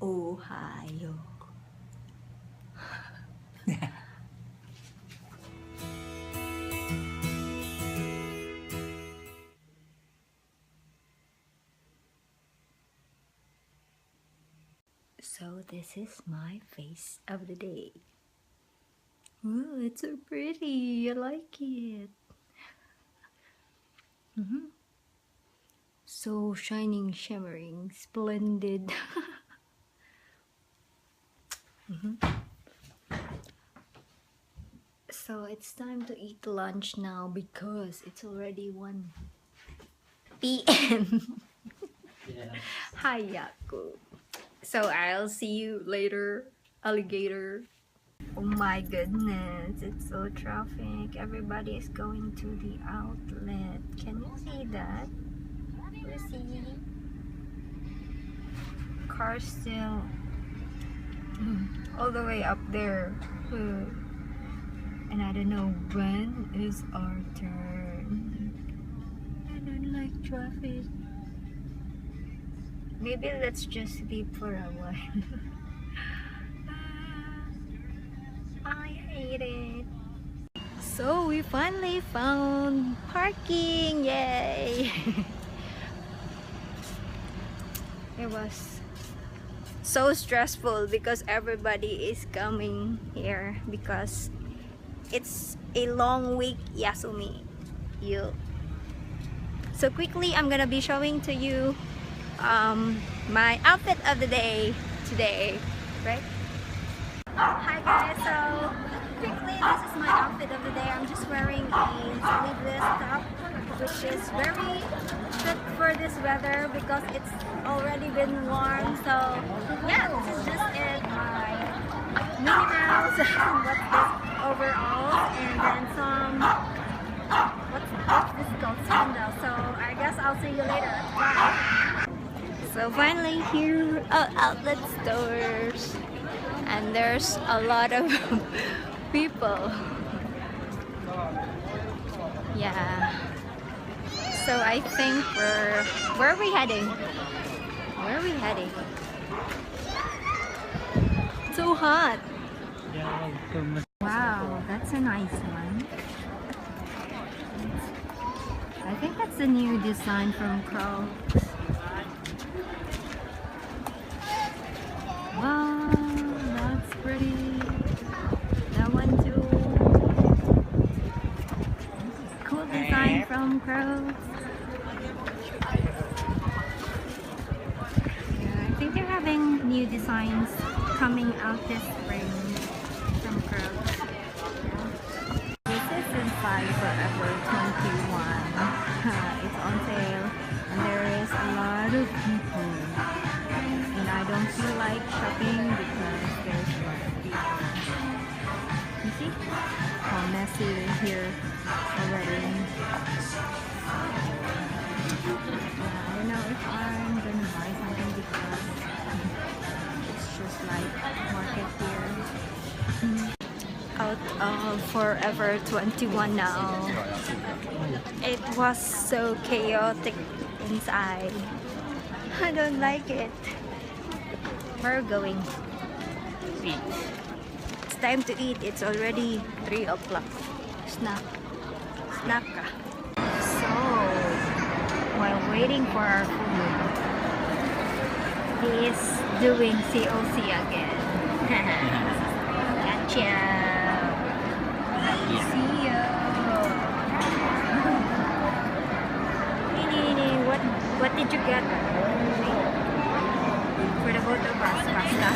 Ohio. So this is my face of the day. Ooh, it's so pretty. I like it. So shining, shimmering, splendid. So it's time to eat lunch now because it's already 1 p.m. Hayaku. So I'll see you later, alligator. Oh my goodness, it's so traffic. Everybody is going to the outlet. Can you see that? You see? Cars still all the way up there. And I don't know when is our turn. I don't like traffic. Maybe let's just sleep for a while. I hate it. So we finally found parking. Yay! It was so stressful because everybody is coming here because it's a long week, Yasumi. So quickly I'm gonna be showing to you my outfit of the day today, right? Hi guys, so quickly this is my outfit of the day. I'm just wearing a sleeveless top which is very fit for this weather because it's already been warm. So yeah, this is just it. My Minnie Mouse, what's this, overalls, and then some what's this called, sandals. So I guess I'll see you later. Bye. So finally here are outlet stores and there's a lot of people. Yeah. So I think where are we heading? Where are we heading? So hot. Wow, that's a nice one. I think that's a new design from Crocs. Wow, that's pretty. That one too. Cool design from Crocs. Yeah, I think they're having new designs coming out this spring from Crocs. This is in size Forever 21. It's on sale and there is a lot of people. And I don't feel like shopping because there's a lot of people. You see how messy it is here already. I don't know if I'm gonna buy something because it's just like market here. Out of Forever 21 now. It was so chaotic inside. I don't like it. Where are we going? Eat. It's time to eat. It's already 3 o'clock. Snack. Snack ka. So, while waiting for our food, he is doing COC again. Gotcha. See ya. What did you get? For the both of us, pasta.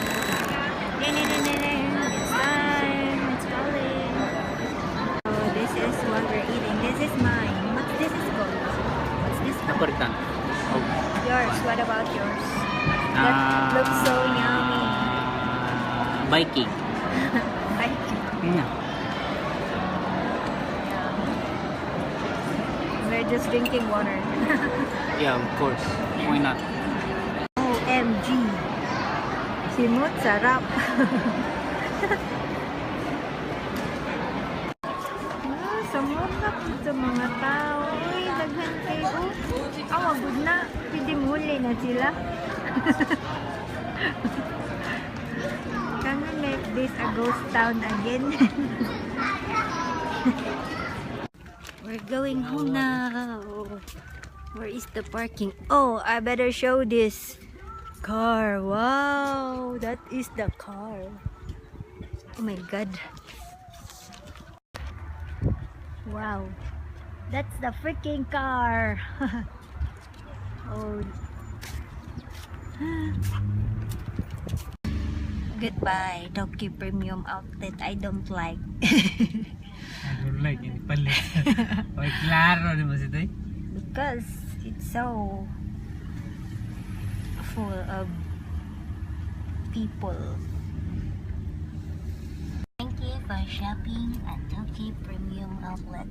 It's time. It's calling. So this is what we're eating. This is mine. What's this is called? What's this called? Yours. What about yours? That looks so yummy. Viking. Viking. Yeah. We're just drinking water. Yeah, of course. Why not? OMG. Simot sarap. Samot na po sa mga tao. Uy, daghan kayo. Awag na. Pwede muli na sila. ghost town again. We're going home now. Where is the parking? Oh, I better show this car. Wow, that is the car. Oh my god. Wow, that's the freaking car. Oh. Goodbye, Tokyo Premium Outlet. I don't like. I don't like ini palit. Oy, klaro di mas ito. Because it's so full of people. Thank you for shopping at Tokyo Premium Outlet.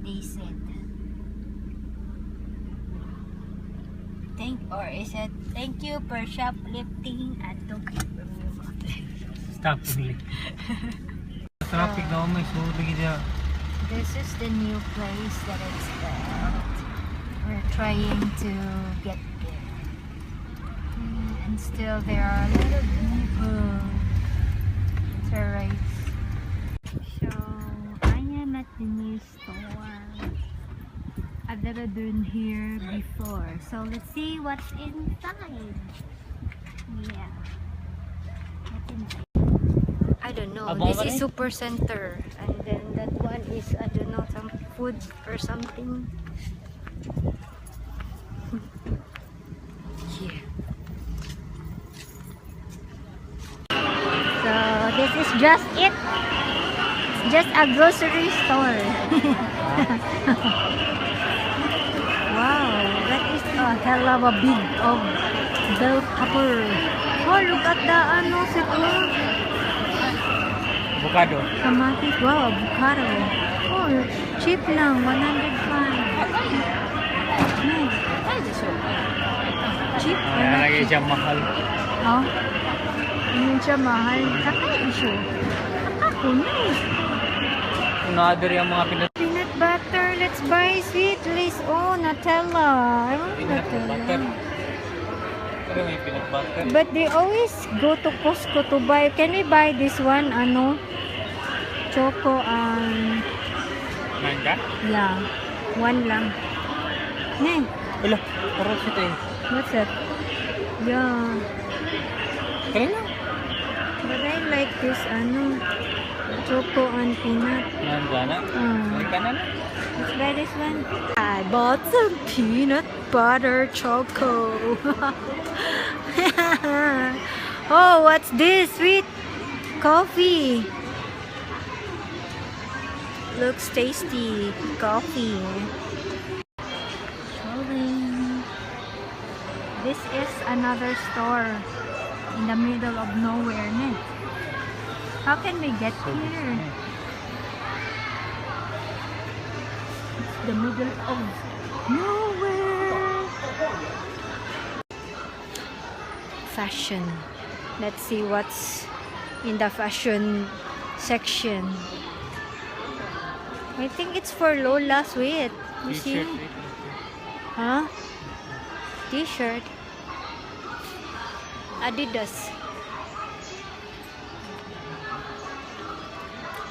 They said. Thank you for shoplifting at Tokyo Premium Outlet. Stop ulit. Traffic daw may sulit dyan. This is the new place that it's built. We're trying to get there. And still there are a lot of people. It's alright. So, I am at the new store. I've never been here before. So, let's see what's inside. Yeah. What's inside? I don't know. This is Super Center. And then that one is, I don't know, some food or something. Yeah. So, this is just it. It's just a grocery store. Wow, that is a hell of a big of bell pepper. Oh, look at the ano, Avocado. kamatis. Wow, avocado. Oh, cheap lang, 105. Nice. Cheap. Lagi siya mahal. Oh, yun siya mahal. Kakain siya. Ako, nice. Another yung mga Peanut butter. Let's buy sweet lace. Oh, Nutella. I want Nutella. Pero may peanut butter. But they always go to Costco to buy. Can we buy this one? Ano? Choco and... Manga? Yeah. One lang. Ne. Wala. Parang ito eh. What's that? Yeah. Kaya lang. But I like this, ano, choco and peanut. Yan gana. May kanan. Let's buy this one. I bought some peanut butter choco. Oh, what's this? Sweet coffee. Looks tasty. Coffee. Showing. This is another store in the middle of nowhere. Ne? How can we get here? It's the middle of nowhere. Fashion. Let's see what's in the fashion section. I think it's for Lola Sweet. You see? Huh? T-shirt. Adidas.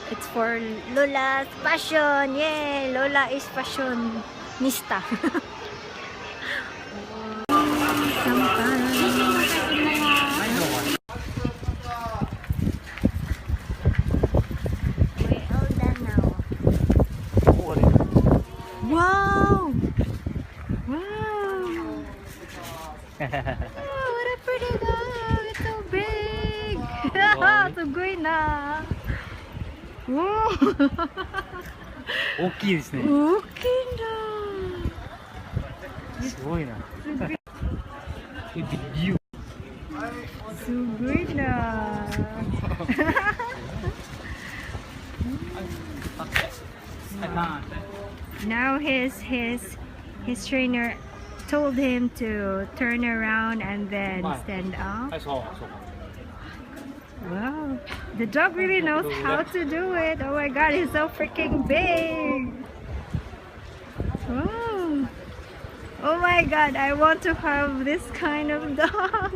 It's for Lola's fashion. Yay! Lola is fashionista. We're all done now. Wow! Wow! Oh, what a pretty dog! It's so big! Sugoy na! Wow! 大きいですね。大きいんだ! すごいな。ビュー。すごいな! Now his trainer told him to turn around and then stand up. Wow, the dog really knows how to do it. Oh my god, he's so freaking big. Wow. Oh my god, I want to have this kind of dog.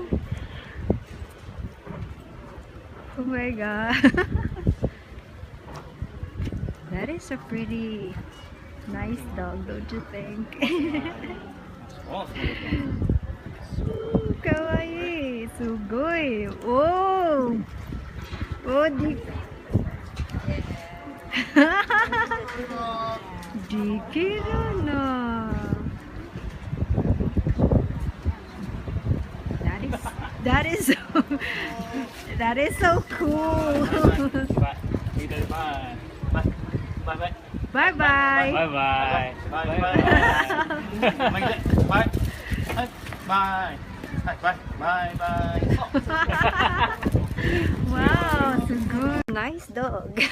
Oh my god. That is a pretty nice dog, don't you think? Kawaii! Sugoi! Oh! Oh, di... Dikira na! That is so... That is so cool! Bye bye! Bye bye. Wow, so good. Nice dog.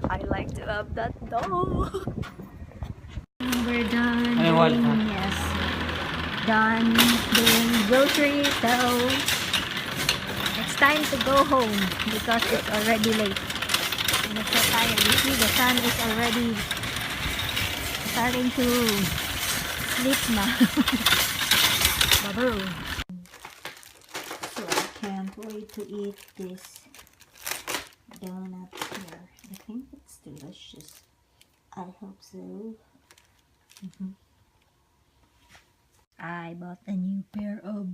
I like to have that dog. We're done. Yes. Done doing grocery, so it's time to go home because it's already late. And it's so tired. You see the sun is already starting to sleep now. Babu. So I can't wait to eat this donut here. I think it's delicious. I hope so. I bought a new pair of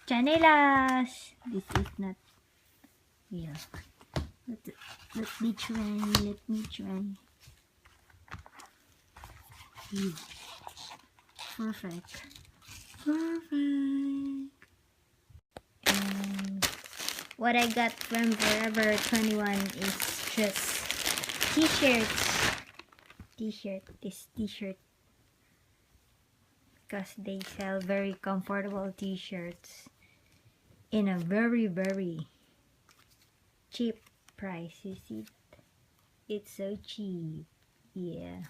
chanelas. This is not real. Let me try. Let me try. Perfect. Perfect. And what I got from Forever 21 is just t-shirts. This t-shirt. Because they sell very comfortable t-shirts in a very, very cheap price. You see, it's so cheap. Yeah,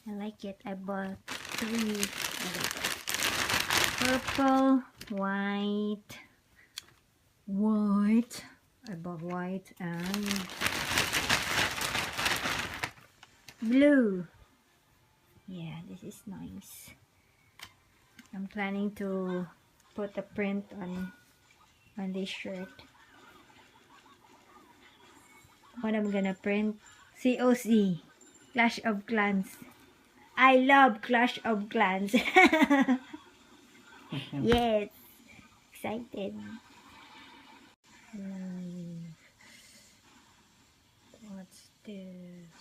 I like it. I bought 3. Purple, white. I bought white and blue. Yeah, this is nice. I'm planning to put a print on this shirt. What I'm gonna print? COC, Clash of Clans. I love Clash of Clans. Yes, excited. What's this?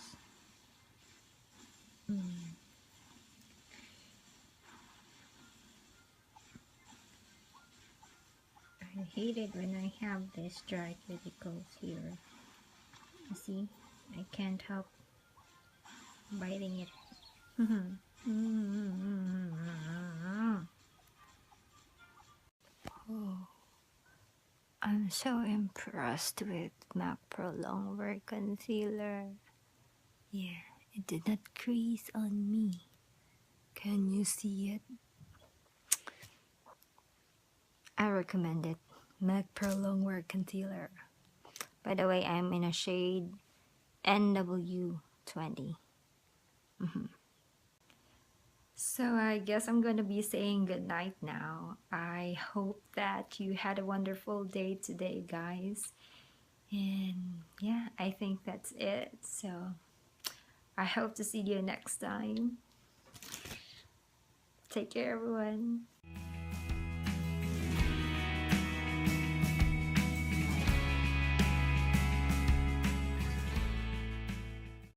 I hate it when I have this dry cuticles here. You see, I can't help biting it. Oh, I'm so impressed with MAC Pro Longwear Concealer. Yeah, it did not crease on me. Can you see it? I recommend it. MAC Pro Longwear Concealer. By the way, I'm in a shade NW20. So I guess I'm gonna be saying goodnight now. I hope that you had a wonderful day today, guys. And yeah, I think that's it. So I hope to see you next time. Take care, everyone.